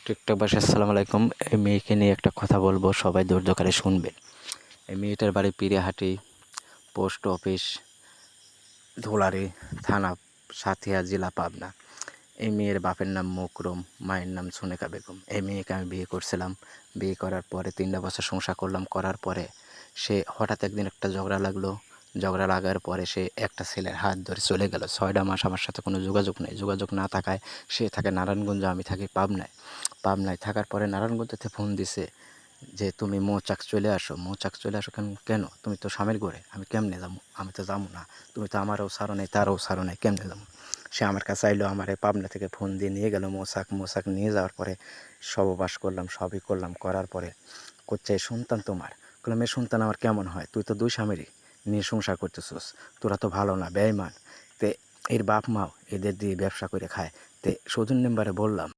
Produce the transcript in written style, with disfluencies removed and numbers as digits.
টিকটকবাসী আসসালামু আলাইকুম। এই মেয়েকে নিয়ে একটা কথা বলবো, সবাই ধৈর্য ধরে শুনবেন। এই মেয়েটার বাড়ি পিরিয়াহাটি, পোস্ট অফিস ধোলারে, থানা সাঁথিয়া, জেলা পাবনা। এই মেয়ের বাপের নাম মোকরম, মায়ের নাম সুনেকা বেগম। এই মেয়েকে আমি বিয়ে করছিলাম। বিয়ে করার পরে 3টা বছর সংসার করলাম। করার পরে সে হঠাৎ একদিন একটা ঝগড়া লাগলো। ঝগড়া লাগার পরে সে একটা ছেলের হাত ধরে চলে গেল। 6টা মাস আমার সাথে কোনো যোগাযোগ নেই। যোগাযোগ না থাকায় সে থাকে নারায়ণগঞ্জ, আমি থাকি পাবনায়। পাবনায় থাকার পরে নারায়ণগঞ্জ থেকে ফোন দিছে যে তুমি মৌচাক চলে আসো। মৌচাক চলে আসো কেন? তুমি তো স্বামীর ঘরে। আমি কেমনে যাবো? আমি তো যাবো না। তুমি তো আমারও ছাড়ো নাই, তারও ছাড়ো নাই, কেমনে যাবো? সে আমার কাছে আইলো, আমার পাবনা থেকে ফোন দিয়ে নিয়ে গেল মৌচাক নিয়ে যাওয়ার পরে সববাস করলাম, সবই করলাম। করার পরে করছে সন্তান তোমার। বললাম এ সন্তান আমার কেমন হয়? তুই তো 2 স্বামীরই নিয়ে সংসার করতেছিস, তোরা তো ভালো না, বেঈমান। তে এর বাপ মাও এদের দিয়ে ব্যবসা করে খায়। তে সৌজন মেম্বারে বললাম